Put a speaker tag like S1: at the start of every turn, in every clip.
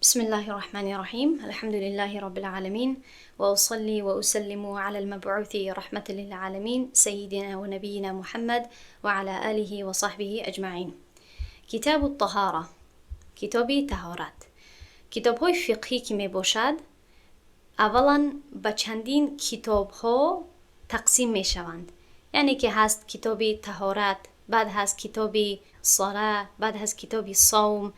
S1: بسم الله الرحمن الرحيم الحمد لله رب العالمين وأصلي وأسلم على المبعوث رحمة للعالمين سيدنا ونبينا محمد وعلى آله وصحبه أجمعين. كتاب الطهارة، کتابی طهارت. کتاب‌های فقهی که میباشد اولا به چندین کتاب‌ها تقسیم میشوند. یعنی که هست کتابی طهارت، بعد هست کتابی صلاة، بعد هست کتابی صوم،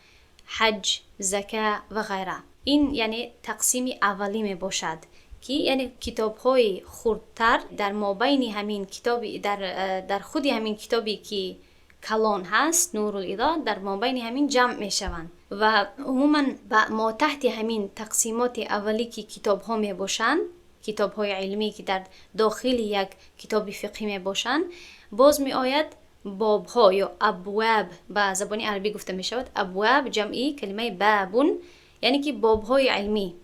S1: حج، زکات و غیره. این یعنی تقسیم اولی می باشد که یعنی کتاب‌های خردتر در مابین همین کتابی در خود همین کتابی که کلان هست نور الإضاء در مابین همین جمع می شوند و عموما ما تحت همین تقسیمات اولی که کتاب‌ها می باشند، کتاب‌های علمی که در داخل یک کتاب فقهی می باشند، باز می آید باب ها یا ابواب به زبان عربی گفته می شود. ابواب جمعی کلمه بابون، یعنی که باب های علمی.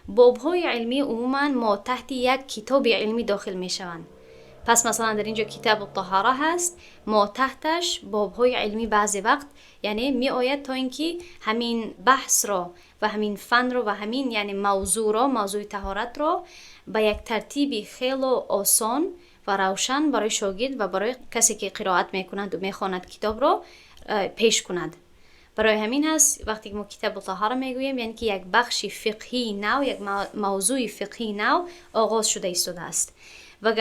S1: باب های علمی عموما ما تحت یک کتاب علمی داخل می شوند. پس مثلا در اینجا کتاب الطهاره هست، ما تحتش باب های علمی بعضی وقت یعنی می آید تا اینکه همین بحث را و همین فن را و همین یعنی موضوع طهارت را به یک ترتیب خیلی آسان و روشن برای شاگرد و برای کسی که قرائت میکند و میخواند کتاب رو پیش کند. برای همین هست وقتی که ما کتاب الطهاره میگوییم یعنی که یک بخش فقهی نو، یک موضوع فقهی نو آغاز شده ایستاده است و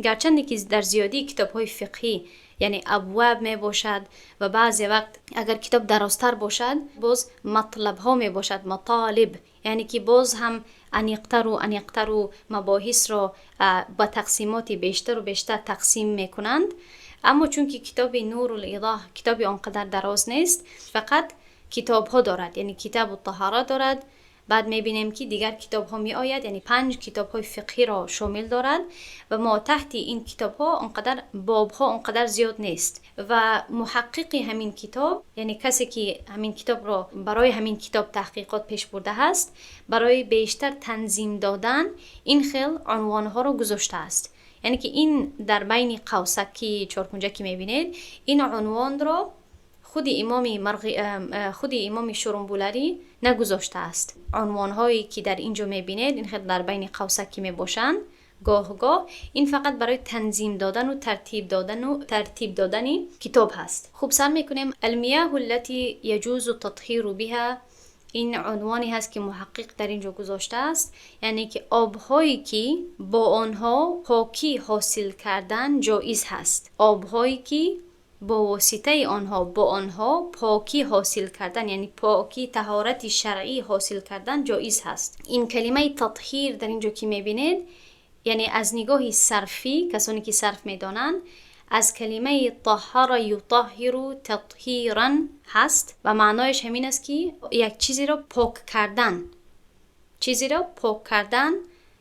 S1: گرچند که در زیادی کتاب‌های فقهی یعنی ابواب می باشد و بعضی وقت اگر کتاب درازتر باشد باز مطلب ها می باشد، مطالب، یعنی که باز هم انیقتر مباحث را با تقسیمات بیشتر و بیشتر تقسیم می کنند. اما چون که کتاب نور الإضاء کتاب آنقدر دراز نیست، فقط کتاب ها دارد، یعنی کتاب الطهاره دارد. بعد میبینیم که دیگر کتاب ها می آید، یعنی 5 کتاب های فقهی را شامل دارد و ما تحت این کتاب ها آنقدر باب ها آنقدر زیاد نیست و محقق همین کتاب، یعنی کسی که همین کتاب را برای همین کتاب تحقیقات پیش برده است، برای بیشتر تنظیم دادن این خیل عنوان ها را گذاشته است. یعنی که این در بین قوسکی چارپنجکی میبینید، این عنوان را خود امام شورنبولری نگذاشته است. عنوان هایی که در اینجا میبینید این خیلی در بین قوسکی میباشند گاه این فقط برای تنظیم دادن و ترتیب دادن کتاب هست. خوب سر میکنیم. المیاه التي يجوز التطهير بها، این عنوانی هست که محقق در اینجا گذاشته است، یعنی که آبهایی که با آنها پاکی حاصل کردن جایز هست. آبهایی که با واسطه آنها پاکی حاصل کردن، یعنی پاکی طهارت شرعی حاصل کردن جایز هست. این کلمه تطهیر در اینجا که میبینید یعنی از نگاه صرفی، کسانی که صرف میدانند، از کلمه طهر یطهر تطهیرا هست و معنایش همین است که یک چیزی را پاک کردن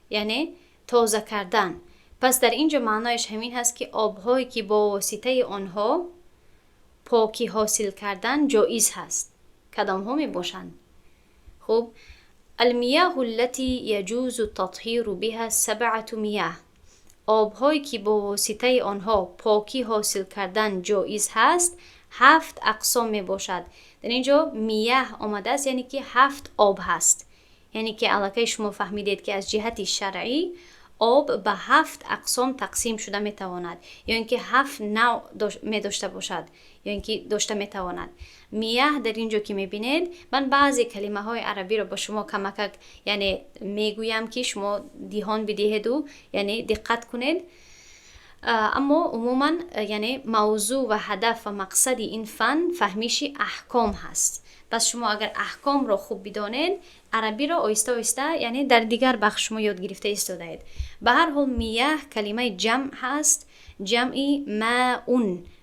S1: یعنی تازه کردن. پس در اینجا معنایش همین هست که آبهایی که با واسطه آنها پاکی حاصل کردن جایز هست. کدام ها می باشند؟ خب، المیاه التي يجوز التطهير بها 7 میاه، آبهایی که با واسطه آنها پاکی حاصل کردن جایز هست 7 اقسام می باشد. در اینجا میاه آمده است یعنی که 7 آب هست. یعنی که الکی شما فهمیدید که از جهت شرعی آب به 7 اقسام تقسیم شده میتواند، یا اینکه 7 نوع می داشته باشد، یا اینکه داشته میتواند. میاه در اینجا که میبینید، من بعضی کلمه های عربی رو با شما کمک یعنی میگویم که شما دیهان بدهید و یعنی دقت کنید. اما عموما یعنی موضوع و هدف و مقصد این فن فهمیش احکام هست. پس شما اگر احکام را خوب بدانید، عربی را آیسته آیسته یعنی در دیگر بخش شما یاد گرفته ایستادید. به هر حال میاه کلمه جمع هست، جمعی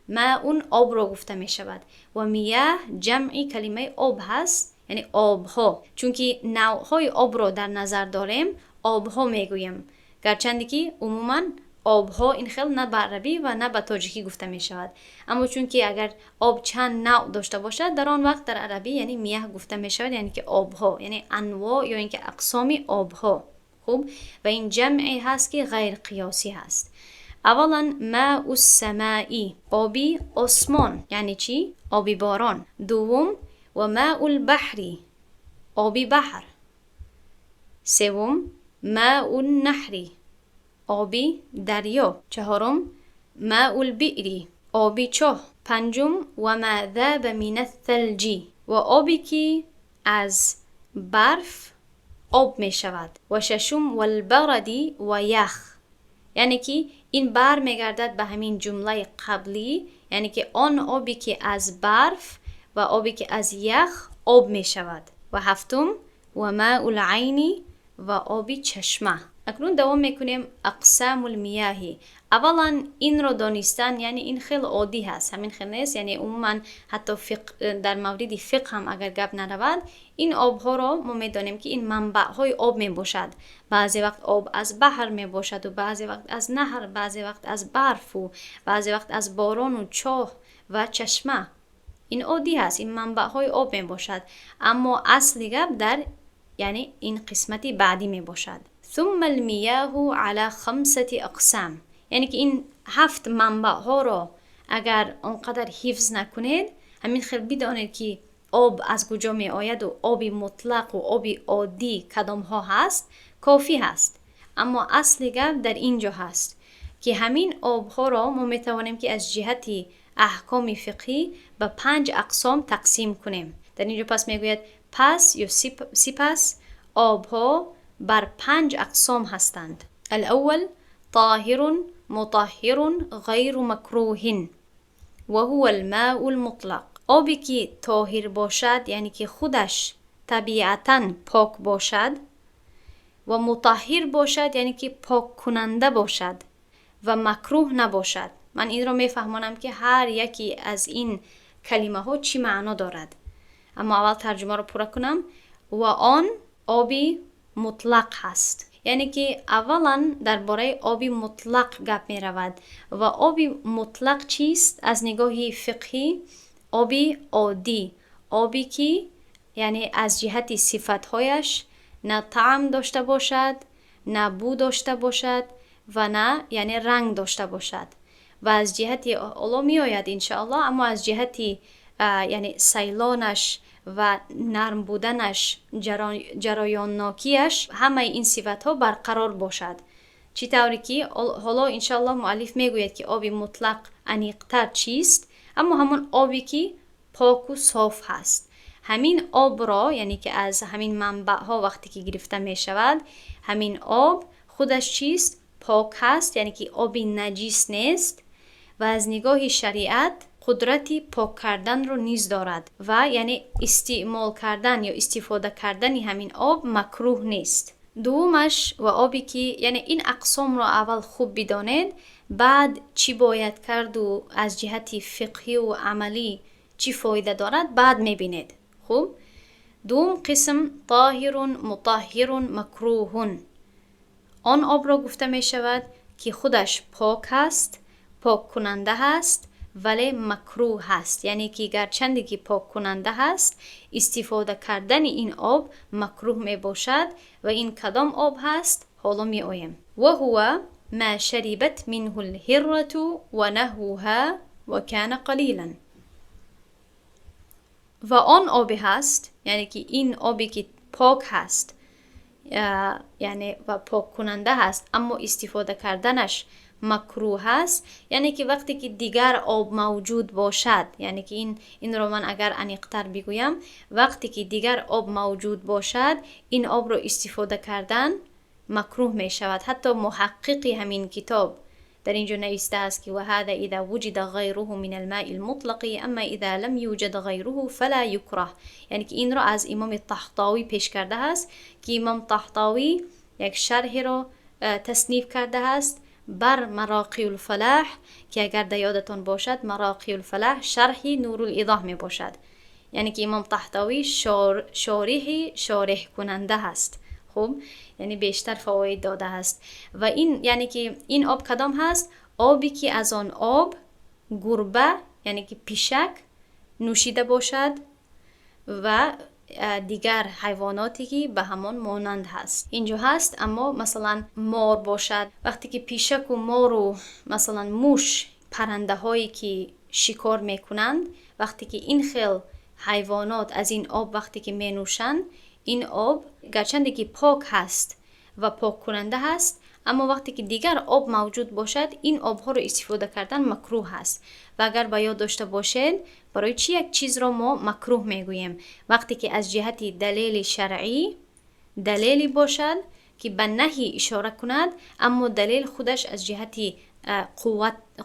S1: ماء آب را گفته می شود و میاه جمعی کلمه آب هست، یعنی آبها. چون که نوعهای آب را در نظر داریم آبها میگویم، گرچندی که عموما آبها این خیلی نه به عربی و نه به تاجیکی گفته می شود. اما چون که اگر آب چند نوع داشته باشد در آن وقت در عربی یعنی میاه گفته می شود، یعنی که آبها، یعنی انواع یا اینکه اقسام آبها. خوب، و این جمعی هست که غیر قیاسی هست. اولا ماء السماء، آبی آسمان، یعنی چی؟ آبی باران. دوم و ماء البحر، آبی بحر. سوم ماء النهر، آبی دریا. چهارم ماء البئر، آبی چاه. پنجم و ما ذاب من الثلج، و آبی که از برف آب می شود. و ششم والبرد و یخ، یعنی که این بر میگردد به همین جمله قبلی، یعنی که آن آبی که از برف و آبی که از یخ آب می شود. و هفتم و ماء العین، و آبی چشمه. اکنون دوام میکنیم اقسام المیاه. اولا این رو دانستن یعنی این خیلی عادی هست، همین خیلی نیست، یعنی عموما حتی در مورد فقه هم اگر گپ نرود، این آب ها رو ما میدانیم که این منبع های آب می باشد. بعضی وقت آب از بحر می باشد و بعضی وقت از نهر، بعضی وقت از برف و بعضی وقت از باران و چاه و چشمه. این عادی هست، این منبع های آب می باشد. اما اصل گپ در یعنی این قسمتی بعدی می باشد. ثم المیاه على 5 اقسام، یعنی که این 7 منبع ها را اگر اونقدر حفظ نکنید، همین خیلی بدانید که آب از کجا می آید و آبی مطلق و آبی عادی کدام ها هست، کافی هست. اما اصل گپ در اینجا هست که همین آب ها را ما می توانیم که از جهت احکام فقهی به 5 اقسام تقسیم کنیم. در اینجا پس می گوید پس یا سپس آب ها بر 5 اقسام هستند. الاول طاهر مطهر غیر مکروه و هو الماء المطلق، آبی که طاهر باشد یعنی که خودش طبیعتاً پاک باشد، و مطهر باشد یعنی که پاک کننده باشد و مکروه نباشد. من این رو میفهمانم که هر یکی از این کلمه ها چی معنا دارد، اما اول ترجمه رو پورا کنم. و آن آبی مطلق هست، یعنی که اولا درباره آبی مطلق گپ می رود. و آبی مطلق چیست؟ از نگاه فقهی آبی عادی، آبی که یعنی از جهت صفتهایش نه طعم داشته باشد، نه بو داشته باشد و نه یعنی رنگ داشته باشد. و از جهت الله می آید انشاءالله، اما از جهت یعنی سیلانش و نرم بودنش، جرایانناکیش، همه این صفت ها برقرار باشد. چی طوری که حالا انشاءالله مؤلف میگوید که آبی مطلق انیقتر چیست، اما همون آبی که پاک و صاف هست. همین آب را یعنی که از همین منبع ها وقتی که گرفته می شود، همین آب خودش چیست؟ پاک هست، یعنی که آبی نجیس نیست و از نگاه شریعت قدرتی پاک کردن رو نیز دارد و یعنی استعمال کردن یا استفاده کردن همین آب مکروه نیست. دومش و آبی که یعنی این اقسام رو اول خوب بدانید، بعد چی باید کرد و از جهت فقهی و عملی چی فایده دارد بعد میبینید. خوب، دوم قسم طاهر مطهر مکروه، آن آب را گفته می شود که خودش پاک هست، پاک کننده هست ولی مکروه هست، یعنی که گرچندی که پاک کننده هست استفاده کردن این آب مکروه می باشد. و این کدام آب هست؟ حالا می آیم. و هو ما شربت منه الهرة و نهوها و کان قلیلا، و آن آب هست یعنی که این آبی که پاک هست یعنی و پاک کننده هست اما استفاده کردنش مکروه هست، یعنی که وقتی که دیگر آب موجود باشد، یعنی که این رو من اگر انیقتر بگویم، وقتی که دیگر آب موجود باشد این آب رو استفاده کردن مکروه می شود. حتی محققی همین کتاب در اینجا نوشته است که و هذا اذا وجد غیره من الماء المطلق اما اذا لم یوجد غیره فلا یکره، یعنی که این رو از امام طحطاوی پیش کرده است که امام طحطاوی یک شرح رو تصنیف کرده است بر مراقی الفلاح، که اگر در یادتان باشد مراقی الفلاح شرحی نور الایضاح می باشد، یعنی که امام طحطاوی شارح کننده هست. خوب، یعنی بیشتر فواید داده است. و این یعنی که این آب کدام هست؟ آبی که از آن آب گربه یعنی که پیشک نوشیده باشد و دیگر حیواناتی که به همان مانند هست اینجا هست. اما مثلا مار باشد، وقتی که پیشک و مار و مثلا موش، پرنده هایی که شکار میکنند، وقتی که این خیل حیوانات از این آب وقتی که می نوشند، این آب گرچنده که پاک هست و پاک کننده هست، اما وقتی که دیگر آب موجود باشد این آبها رو استفاده کردن مکروه هست. و اگر به یاد داشته باشید برای چی یک چیز را ما مکروه میگوییم؟ وقتی که از جهت دلیل شرعی دلیلی باشد که به نهی اشاره کند، اما دلیل خودش از جهت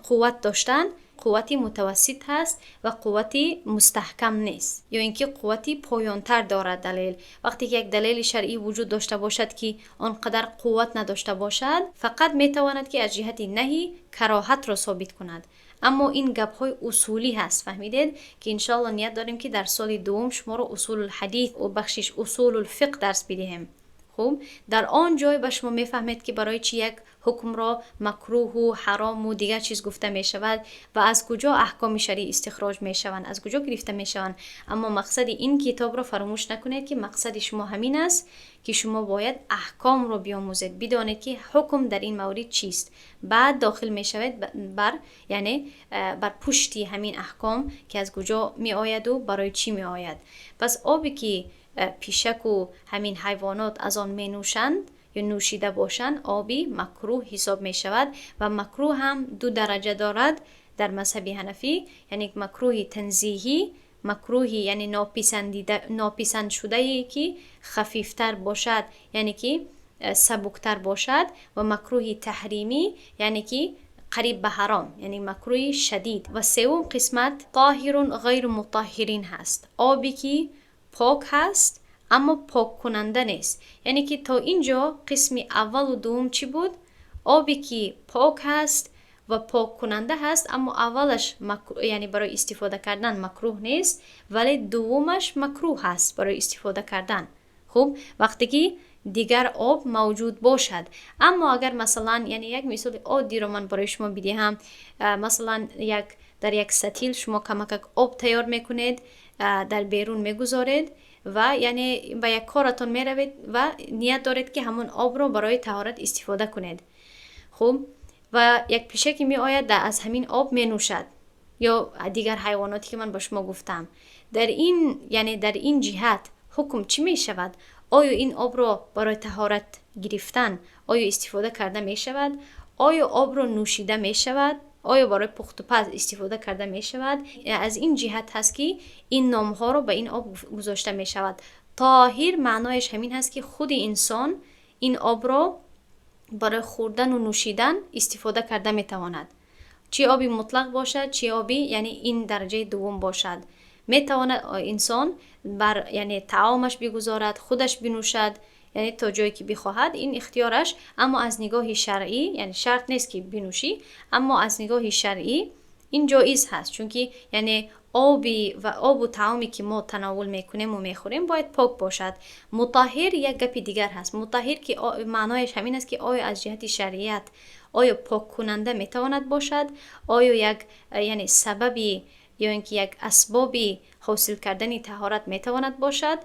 S1: قوت داشتن قوتی متوسط هست و قوتی مستحکم نیست، یا اینکه قوتی پایانتر دارد دلیل. وقتی که یک دلیل شرعی وجود داشته باشد که آنقدر قوت نداشته باشد، فقط میتواند که از جهت نهی کراهت را ثابت کند. اما این گپ های اصولی هست، فهمیدید؟ که انشاءالله نیت داریم که در سال دوم شما رو اصول الحدیث و بخشش اصول الفقه درس بدهیم. خوب، در آن جای به شما میفهمید که برای چی یک حکم را مکروه و حرام و دیگر چیز گفته می شود و از کجا احکام شرعی استخراج می شوند، از کجا گرفته می شوند. اما مقصد این کتاب را فراموش نکنید که مقصد شما همین است که شما باید احکام را بیاموزید، بدانید که حکم در این مورد چیست. بعد داخل می شوید بر پشتی همین احکام که از کجا می آید و برای چی می آید. پس آبی که پیشک و همین حیوانات از آن می نوشند یا نوشیده باشند آبی مکروه حساب می شود. و مکروه هم دو درجه دارد در مذهب حنفی، یعنی مکروه تنزیهی، مکروه یعنی ناپسند شده که خفیفتر باشد، یعنی که سبکتر باشد، و مکروه تحریمی یعنی که قریب به حرام، یعنی مکروه شدید. و سوم قسمت طاهر غیر مطهرین هست، آبی که پاک هست اما پاک کننده نیست. یعنی که تا اینجا قسم اول و دوم چی بود؟ آبی که پاک هست و پاک کننده هست، اما اولش یعنی برای استفاده کردن مکروه نیست، ولی دومش مکروه هست برای استفاده کردن. خوب، وقتی که دیگر آب موجود باشد. اما اگر مثلا یعنی یک مثال عادی رو من برای شما بدهم، مثلا در یک ستیل شما کمک آب تیار میکنید، در بیرون میگذارید و یعنی به یک کارتون میروید و نیت دارید که همون آب رو برای طهارت استفاده کنید. خوب، و یک پیشکی می آید از همین آب می نوشد، یا دیگر حیواناتی که من با شما گفتم. در این جهت حکم چی می شود؟ آیا این آب رو برای طهارت گرفتن آیا استفاده کرده می شود؟ آیا آب رو نوشیده می شود؟ آیا برای پخت و پز استفاده کرده می شود؟ از این جهت هست که این نام ها رو به این آب گذاشته می شود. طاهر معنایش همین هست که خود انسان این آب رو برای خوردن و نوشیدن استفاده کرده می تواند. چه آبی مطلق باشد، چه آبی یعنی این درجه دوم باشد. می تواند انسان یعنی طعامش بگذارد، خودش بنوشد، یعنی تا جایی که بخواهد، این اختیارش. اما از نگاه شرعی یعنی شرط نیست که بنوشی، اما از نگاه شرعی این جایز هست، چون که یعنی آب و طعامی که ما تناول میکنیم و میخوریم باید پاک باشد. مطهر یک گپ دیگر هست. مطهر که معنایش همین است که آیا از جهت شریعت آیا پاک کننده میتواند باشد، آیا یک یعنی سببی یا اینکه یک اسبابی حاصل کردن طهارت میتواند باشد.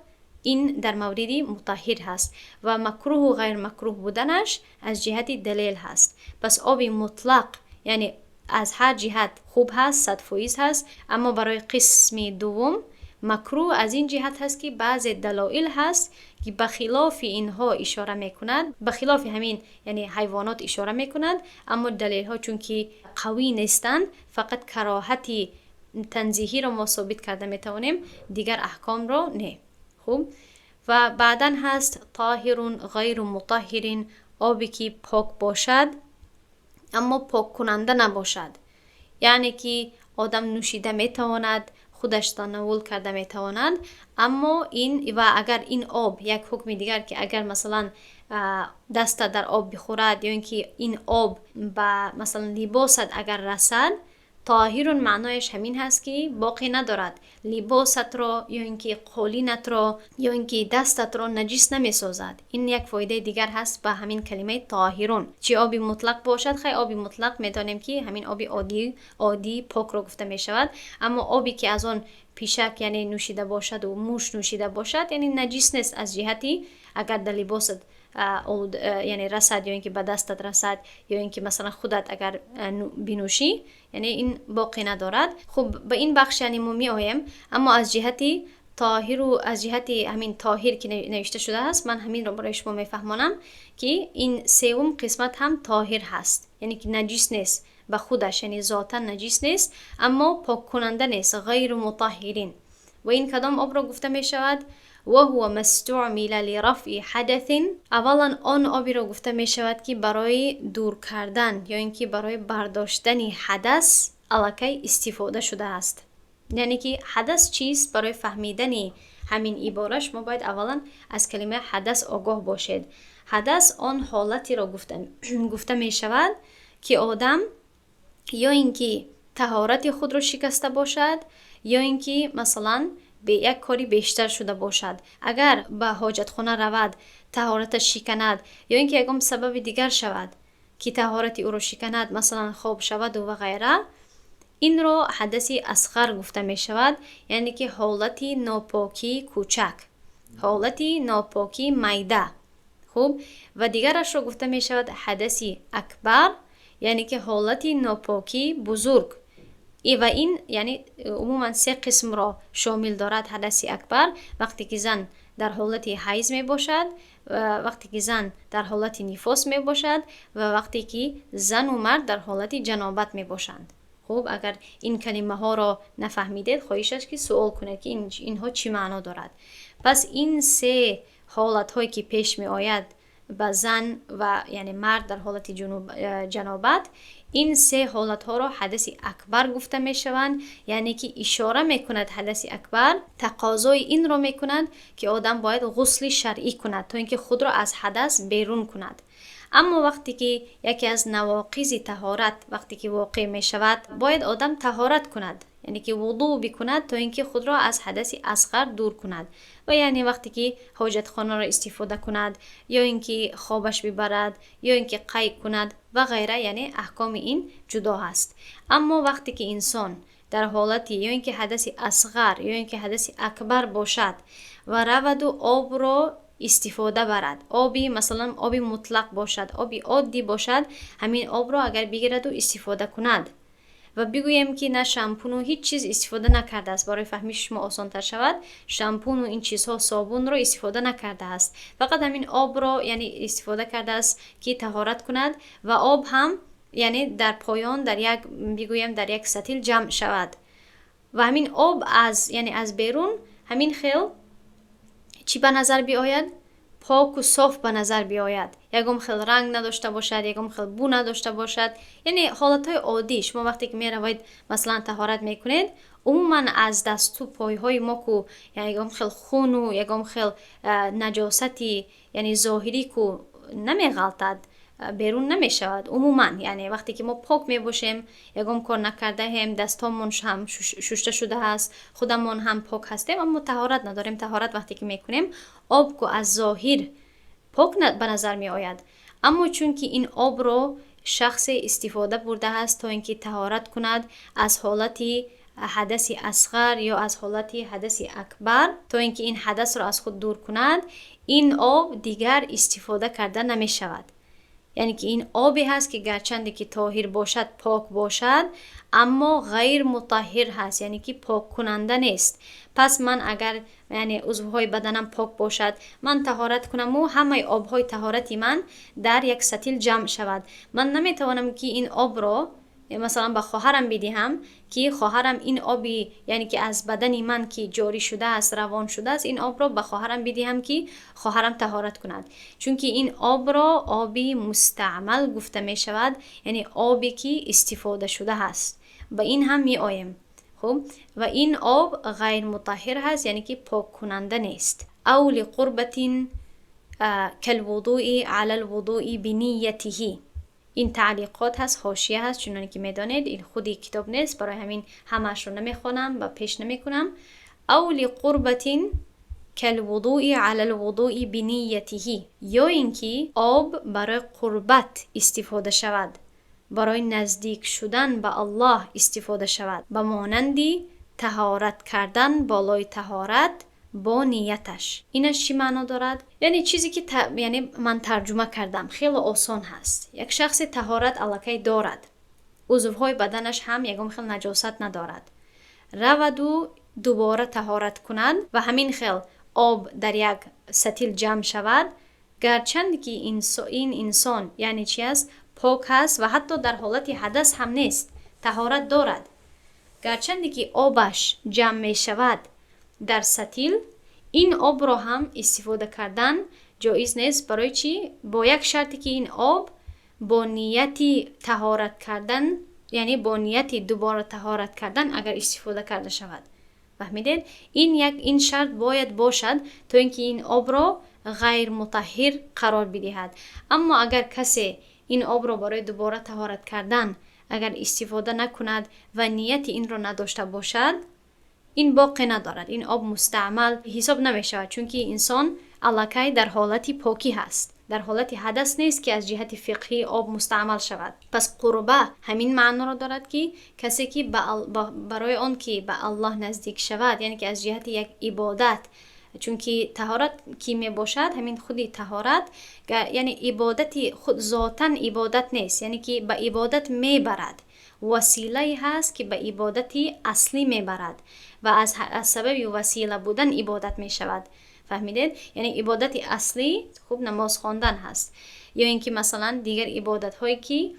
S1: این در موردی مطهر هست. و مکروه و غیر مکروه بودنش از جهت دلیل هست. پس آب مطلق یعنی از هر جهت خوب هست، 100% هست، اما برای قسم دوم مکروه از این جهت هست که بعض دلایل هست که بخلاف اینها اشاره میکنند، بخلاف همین یعنی حیوانات اشاره میکنند، اما دلیل ها چون که قوی نیستند، فقط کراهتی تنزیهی را ما ثابت کرده میتوانیم، دیگر احکام را نه. خوب، و بعداً هست طاهر غیر مطهر، آبی که پاک باشد اما پاک کننده نباشد، یعنی که آدم نوشیده میتواند، خودش تناول کرده میتواند، اما این و اگر این آب یک حکم دیگر که اگر مثلا دست در آب بخورد یا اینکه این آب به مثلا لباست اگر رسد، طاهر معنایش همین هست که باقی ندارد، لباست را یا اینکه قالینت را یا اینکه دستت را نجس نمی سازد. این یک فایده دیگر هست به همین کلمه طاهرون. چه آبی مطلق باشد، خیلی آبی مطلق میدانیم که همین آبی عادی پاک را گفته می شود، اما آبی که از آن پیشک یعنی نوشیده باشد و موش نوشیده باشد یعنی نجس نیست از جهتی اگر در لباست یعنی رسد یا اینکه به دستت رسد یا اینکه مثلا خودت اگر بنوشی، یعنی این باقی ندارد. خب به این بخش یعنی ما می آیم، اما از جهتی طاهر از جهت همین طاهر که نوشته شده است، من همین رو برای شما میفهمانم که این سوم قسمت هم طاهر هست، یعنی که نجس نیست به خودش، یعنی ذاتا نجس نیست اما پاک کننده نیست، غیر مطهرین. و این کدام آب را گفته می شود؟ و هو مستعمل لرفع حدث. اولا آن آبی را گفته می شود که برای دور کردن یا اینکه برای برداشتن حدث الکی استفاده شده است. یعنی که حدث چیست؟ برای فهمیدن همین عبارش ما باید اولا از کلمه حدث آگاه باشید. حدث آن حالتی را گفته می شود که آدم یا اینکه طهارت خود را شکسته باشد یا اینکه مثلا به یک کاری بیشتر شده باشد. اگر به حاجت خانه رود طهارتش شکند یا اینکه یکم سبب دیگر شود که طهارت او را شکند، مثلا خواب شود و غیره، این را حدث اصغر گفته می شود. یعنی که حالتی ناپاکی کوچک، حالتی ناپاکی میده. خوب، و دیگرش را گفته می شود حدث اکبر، یعنی که حالتی ناپاکی بزرگ. و این یعنی عموما 3 قسم را شامل دارد حدث اکبر. وقتی که زن در حالت حیض می باشد، وقتی که زن در حالت نفاس می باشد و وقتی که زن و مرد در حالت جنابت می باشند. خب اگر این کلمه ها را نفهمیدید خواهش است که سوال کنید که اینها چی معنا دارد. پس این 3 حالت هایی که پیش می آید با زن و یعنی مرد در حالت جنابت، این 3 حالت ها را حدث اکبر گفته می شوند. یعنی که اشاره می کند حدث اکبر تقاضای این را می کند که آدم باید غسل شرعی کند تا اینکه خود را از حدث بیرون کند. اما وقتی که یکی از نواقض طهارت وقتی که واقع می شود، باید آدم طهارت کند، یعنی که وضو بکند تا اینکه خود را از حدث اصغر دور کند. و یعنی وقتی که حاجت خانه را استفاده کند یا اینکه خوابش ببرد یا اینکه قی کند و غیره، یعنی احکام این جدا هست. اما وقتی که انسان در حالتی یا اینکه حدث اصغر یا اینکه حدث اکبر باشد و رود و آب را استفاده برد، آبی مثلا آبی مطلق باشد، آبی عادی باشد، همین آب را اگر بگیرد و استفاده کند و بگویم که نه شامپون و هیچ چیز استفاده نکرده است، برای فهمیش شما آسان تر شود، شامپون و این چیزها صابون را استفاده نکرده است، فقط همین آب را یعنی استفاده کرده است که طهارت کند و آب هم یعنی در پایان در یک بگویم در یک سطل جمع شود و همین آب از یعنی از بیرون همین خیل چی به نظر بیاید؟ پاک و صاف به نظر بیاید. یکم خیل رنگ نداشته باشد، یکم خیل بو نداشته باشد. یعنی حالتهای عادی شما وقتی که می روید مثلا طهارت میکنید، عموما از دست و پایهای ما کو یعنی یکم خیل خون و یکم خیل نجاستی یعنی ظاهری کو نمی غلطد، بیرون نمی شود. عموما یعنی وقتی که ما پاک می باشیم، یکم کار نکرده هم، دستامون هم شسته شده هست، خودمون هم پاک هستیم اما طهارت نداریم. طهارت وقتی که میکنیم آب کو از ظاهر پاک به نظر می آید، اما چون که این آب رو شخص استفاده برده هست تا اینکه طهارت کند از حالتی حدث اصغر یا از حالتی حدث اکبر تا اینکه این حدث را از خود دور کند، این آب دیگر استفاده کرده نمی شود. یعنی که این آبی هست که گرچند که طاهر باشد، پاک باشد، اما غیر مطهر هست، یعنی که پاک کننده نیست. پس من اگر یعنی عضوهای بدنم پاک باشد، من طهارت کنم و همه آبهای طهارتی من در یک سطل جمع شود، من نمیتوانم که این آب را مثلا به خواهرم بدهم که خواهرم این آبی یعنی که از بدن من که جاری شده است، روان شده است، این آب را به خواهرم بدهم که خواهرم طهارت کند، چون که این آب را آبی مستعمل گفته می شود، یعنی آبی که استفاده شده است. به این هم می آیم. خب و این آب غیر مطهر هست، یعنی که پاک کننده نیست. او لقربت کالوضوء علی الوضوء بنیته. این تعلیقات هست، حاشیه هست، چون که میدانید این خودی کتاب نیست، برای همین همش رو نمیخونم و پیش نمیکنم. او لقربت کالوضوء علی الوضوء بنیته، یا اینکه آب برای قربت استفاده شود، برای نزدیک شدن به الله استفاده شود، به مانندی طهارت کردن بالای طهارت با نیتش. اینش چی معنا دارد؟ یعنی چیزی که یعنی من ترجمه کردم خیلی آسان هست. یک شخص طهارت الکی دارد، عضوهای بدنش هم یکم خیلی نجاست ندارد، رود و دوباره طهارت کند و همین خیل آب در یک ستیل جمع شود، گرچند که این انسان یعنی چی است؟ پاک هست و حتی در حالت حدث هم نیست، طهارت دارد. گرچند که آبش جمع می شود در ستیل، این آب را هم استفاده کردن جایز نیست. برای چی؟ با یک شرطی که این آب با نیتی طهارت کردن، یعنی با نیتی دوباره طهارت کردن اگر استفاده کرده شود. فهمیدید؟ این شرط باید باشد تا اینکه این آب را غیر مطهر قرار بدهد. اما اگر کسی این آب را برای دوباره طهارت کردن اگر استفاده نکند و نیت این را نداشته باشد، این باقی ندارد، این آب مستعمل حساب نمی شود، چون که انسان الکی در حالت پاکی هست، در حالت حدث نیست که از جهت فقهی آب مستعمل شود. پس قربه همین معنی را دارد که کسی که برای آن که به الله نزدیک شود، یعنی که از جهت یک عبادت، چون که طهارت کی می باشد، همین خودی طهارت یعنی عبادتی خود ذاتاً عبادت نیست، یعنی که به عبادت می برد، وسیله هست که به عبادتی اصلی می برد و از سبب وسیله بودن عبادت می شود. فهمیدید؟ یعنی عبادت اصلی خوب نماز خواندن هست، یا اینکه مثلا دیگر عبادت هایی که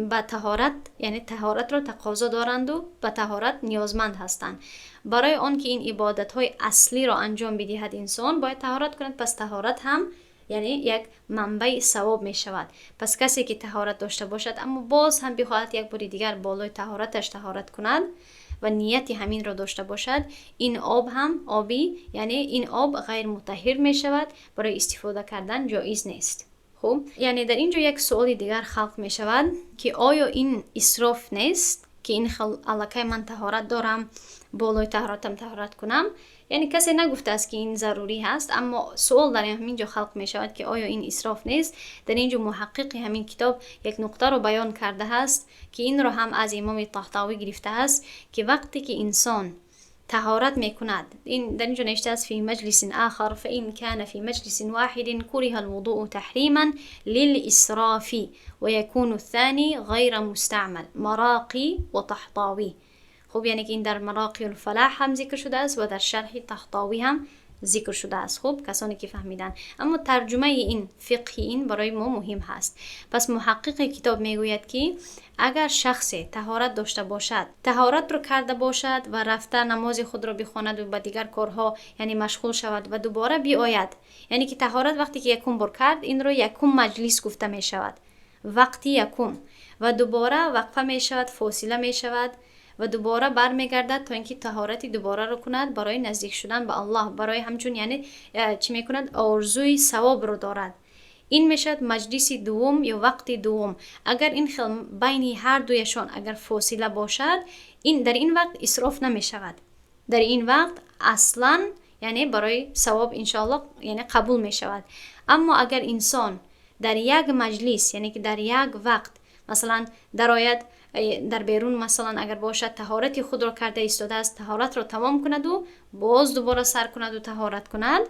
S1: با طهارت، یعنی طهارت را تقاضا دارند و به طهارت نیازمند هستند. برای آن که این عبادت های اصلی را انجام بدهد انسان باید طهارت کند. پس طهارت هم یعنی یک منبع ثواب می شود. پس کسی که طهارت داشته باشد اما باز هم بخواهد یک بار دیگر بالای طهارتش طهارت کند و نیتی همین را داشته باشد، این آب هم آبی، یعنی این آب غیر مطهر می شود، برای استفاده کردن جایز نیست. خب یعنی در اینجا یک سوال دیگر خلق می شود که آیا این اسراف نیست که این الکی من طهارت دارم بالای طهارتم طهارت کنم؟ یعنی کسی نگفته است که این ضروری هست، اما سوال در همینجا خلق می شود که آیا این اسراف نیست؟ در اینجا محقق همین کتاب یک نقطه رو بیان کرده است که این رو هم از امام طحطاوی گرفته است که وقتی که انسان طهارت میکند، این در اینجا نوشته است فی مجلس آخر فإن كان في مجلس واحد كره الوضوء تحریما للإسراف ويكون الثاني غیر مستعمل مراقی و طحطاوی. خب یعنی که این در مراقی الفلاح هم ذکر شده است و در شرح طحطاوی هم ذکر شده است. خب کسانی که فهمیدن، اما ترجمه این فقهی این برای ما مهم هست. پس محقق کتاب میگوید که اگر شخص طهارت داشته باشد، طهارت رو کرده باشد و رفته نماز خود را بخواند و به دیگر کارها یعنی مشغول شود و دوباره بیاید، یعنی که طهارت وقتی که یکم بار کرد این رو یکم مجلس گفته می شود، وقتی یکم، و دوباره وقفه می شود، فاصله می شود و دوباره برمیگردد تا اینکه طهارتی دوباره رو کند برای نزدیک شدن به الله، برای همچون یعنی چی میکند؟ آرزوی ثواب رو دارد. این میشد مجلس دوم یا وقت دوم. اگر این خیل بین هر دویشان اگر فاصله باشد، این در این وقت اسراف نمی شود، در این وقت اصلا یعنی برای ثواب انشاءالله یعنی قبول می شود. اما اگر انسان در یک مجلس، یعنی که در یک وقت مثلا در بیرون مثلا اگر باشد طهارت خود را کرده ایستاده است، طهارت را تمام کند و باز دوباره سر کند و طهارت کند،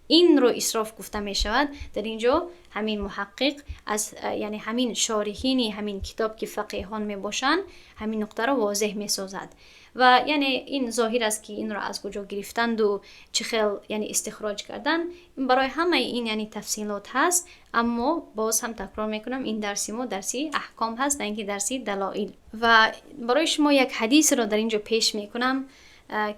S1: این رو اسراف گفته می شود. در اینجا همین محقق از یعنی همین شارحین همین کتاب که فقیهان می باشند همین نقطه را واضح می سازد و یعنی این ظاهر است که این را از کجا گرفتند و چه خیل یعنی استخراج کردن. برای همه این یعنی تفصیلات هست، اما باز هم تکرار میکنم این درسی ما درسی احکام هست نه اینکه درسی دلایل. و برای شما یک حدیث را در اینجا پیش میکنم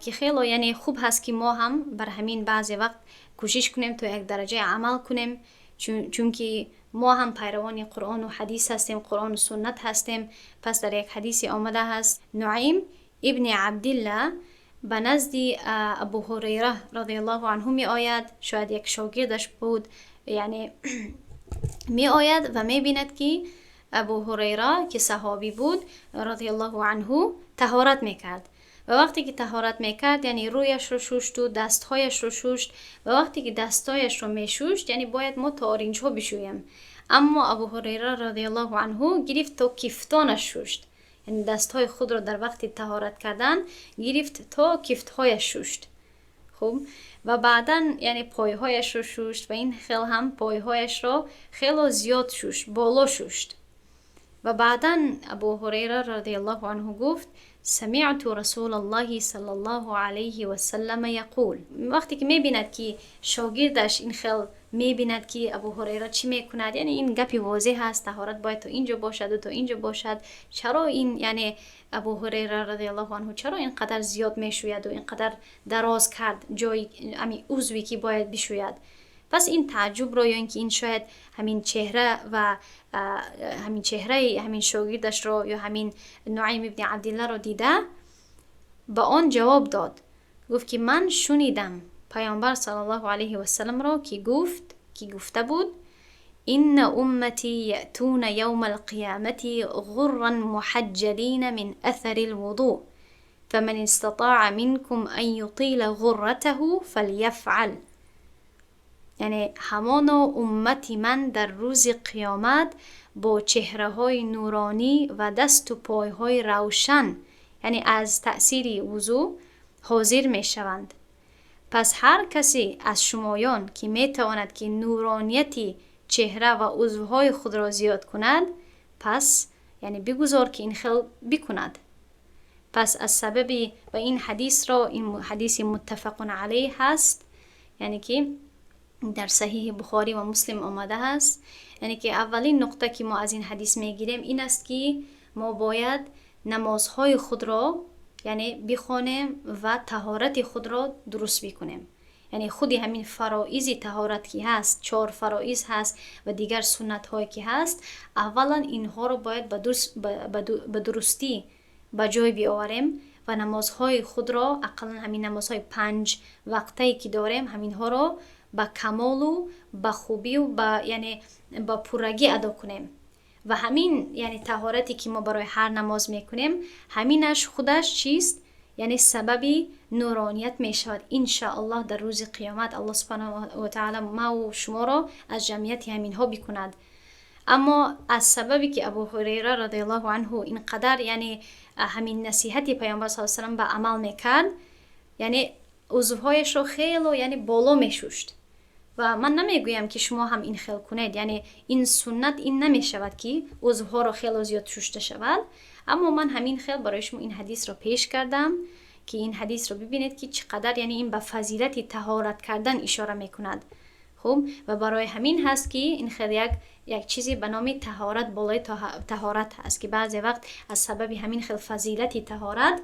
S1: که خیلی یعنی خوب هست که ما هم بر همین بعضی وقت کوشش کنیم تا یک درجه عمل کنیم، چون که ما هم پیروان قرآن و حدیث هستیم، قرآن و سنت هستیم. پس در یک حدیثی آمده هست نعیم ابن عبدالله به نزد ابو هریره رضی الله عنه می آید، شاید یک شاگردش بود، یعنی می آید و می بیند که ابو هریره که صحابی بود رضی الله عنه طهارت می کرد و وقتی که طهارت می کرد یعنی رویش رو شوشت و دستهایش رو شوشت و وقتی که دستهایش رو می شوشت یعنی باید ما تا آرنج ها بشویم، اما ابو هریره رضی الله عنه گرفت تا کفتانش شوشت، یعنی دستهای خود را در وقت طهارت کردن گرفت تا کفتهایش شوشت. خب و بعدا یعنی پایهایش رو شوشت و این خیل هم پایهایش را خیلی زیاد شوشت، بالا شوشت. و بعدا ابو هریره رضی الله عنه گفت سمعت رسول الله صلی الله علیه و سلم یقول. وقتی که میبیند که شاگردش این خیل میبیند که ابو هریره چی میکند، یعنی این گپی واضح هست، طهارت باید تا اینجا باشد و تا اینجا باشد، چرا این یعنی ابو هریره رضی الله عنه چرا اینقدر زیاد میشوید و اینقدر دراز کرد جای همین عضوی که باید بشوید؟ پس این تعجب را یا اینکه این شاید همین چهره و همین چهره همین شاگردش را یا همین نعیم ابن عبدالله را دیده با آن جواب داد، گفت که من شنیدم پیامبر صلی الله علیه و سلم را که گفته بود این امتی یأتون یوم القیامت غرا محجلین من اثر الوضوء فمن استطاع منكم ان یطیل غرته فلیفعل. یعنی همان امت من در روز قیامت با چهره های نورانی و دست و پای های روشن، یعنی از تأثیر وضو حاضر می شوند. پس هر کسی از شمایان که می تواند که نورانیتی چهره و عضوهای خود را زیاد کند، پس یعنی بگذار که این خیل بکند. پس از سبب و این حدیث را، این حدیث متفق علیه هست، یعنی که در صحیح بخاری و مسلم آمده است. یعنی که اولین نقطه که ما از این حدیث میگیریم این است که ما باید نمازهای خود را یعنی بخوانیم و طهارت خود را درست بکنیم. یعنی خودی همین فرائض طهارت که هست، 4 فرائض هست و دیگر سنت هایی که هست، اولا اینها را باید به درستی به جای بیاوریم و نمازهای خود را، اقلا همین نمازهای 5 وقتی که داریم، همین ها را با کمال و با خوبی و یعنی با پرگی ادا کنیم. و همین یعنی طهارتی که ما برای هر نماز میکنیم، همینش خودش چیست؟ یعنی سببی نورانیت میشود ان شاء الله در روز قیامت. الله سبحانه و تعالی ما و شما را از جمعیت همین ها بکند. اما از سببی که ابو هریره رضی الله عنه اینقدر یعنی همین نصیحتی پیامبر صلی الله علیه و سلم به عمل میکرد، یعنی عضوهایش رو خیلی یعنی بالا میشوشت. و من نمیگویم که شما هم این خیل کنید، یعنی این سنت این نمیشود که عضوها رو خیلی زیاد شوشته شود، اما من همین خیل برای شما این حدیث رو پیش کردم که این حدیث رو ببینید که چقدر یعنی این به فضیلت طهارت کردن اشاره میکند. خب و برای همین هست که این خیلی یک چیزی به نام طهارت بالای طهارت هست که بعضی وقت از سبب همین خیل فضیلت طهارت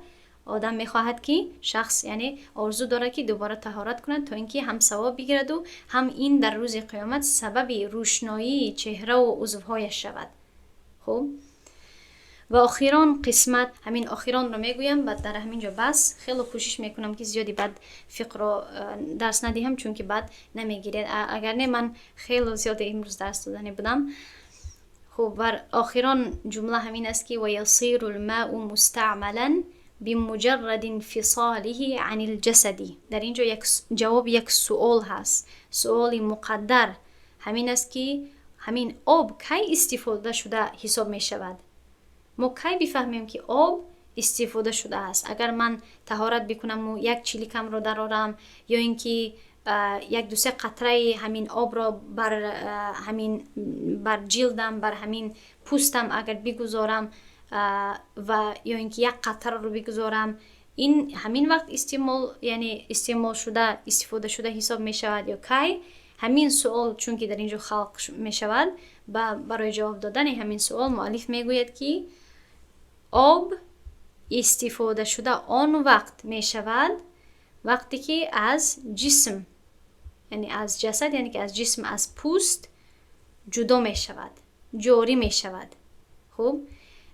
S1: آدم میخواهد که شخص یعنی آرزو داره که دوباره طهارت کند تا اینکه هم ثواب بگیرد و هم این در روز قیامت سبب روشنایی چهره و عضوهایش شود. خب و اخیران قسمت، همین اخیران رو میگویم بعد در همینجا بس. خیلی کوشش میکنم که زیادی بعد فقه رو درس ندهم چون که بعد نمیگیرید، اگر نه من خیلی زیاد امروز درس دادنی بودم. خب و اخیران جمله همین است که و یصیر الماء مستعملا بمجرد انفصاله عن الجسد. در اینجا یک سوال هست، سوالی مقدر، همین است که همین آب کی استفاده شده حساب می شود؟ ما کی بفهمیم که آب استفاده شده است؟ اگر من طهارت بکنم و یک چلیکم رو درارم یا اینکه 1-2 قطره همین آب را بر جلدم، بر همین پوستم اگر بگذارم و یا اینکه 1 قطره رو بگذارم، این همین وقت استعمال شده، استفاده شده حساب می شود یا کی؟ همین سوال چون که در اینجا خلق می شود، برای جواب دادن همین سوال مؤلف می گوید که آب استفاده شده آن وقت می شود وقتی که از جسم، یعنی از جسد، یعنی که از جسم، از پوست جدا می شود، جاری می شود. خب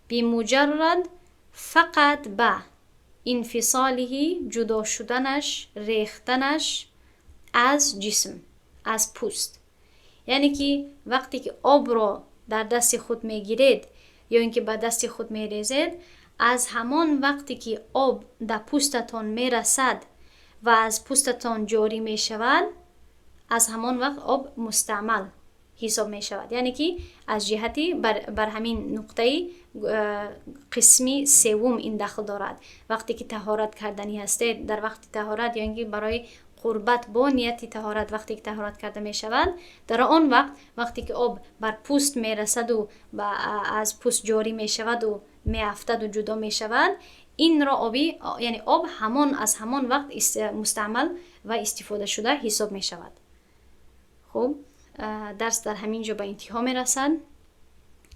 S1: بمجرد فقط به انفصاله، جدا شدنش، ریختنش از جسم، از پوست. یعنی که وقتی که آب را در دست خود میگیرید یا اینکه به دست خود میریزید، از همان وقتی که آب در پوستتان میرسد و از پوستتان جاری میشود، از همان وقت آب مستعمل حساب می شود. یعنی که از جهتی بر همین نقطه قسمی سوم این دخل دارد. وقتی که طهارت کردنی هسته، در وقت طهارت یا اینکه برای قربت با نیت طهارت وقتی که طهارت کرده می شود، در آن وقت وقتی که آب بر پوست می رسد و از پوست جاری می شود و می افتد و جدا می شود، این را آبی، یعنی آب از همان وقت مستعمل و استفاده شده حساب می شود. خب درس در همین جا به انتها می رسد.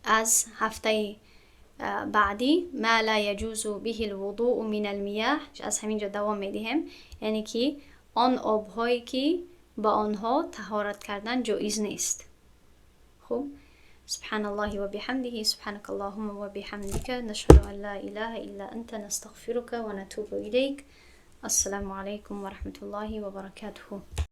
S1: از هفته بعدی ما لا يجوز به الوضوء من المياه، از همین جا دوام می دهیم، یعنی که آن آبهایی که با آنها طهارت کردن جایز نیست. خب سبحان الله و بحمده، سبحانك اللهم و بحمدك، نشهد ان لا اله الا انت، نستغفرك و نتوب الیک. السلام علیکم و رحمت الله و برکاته.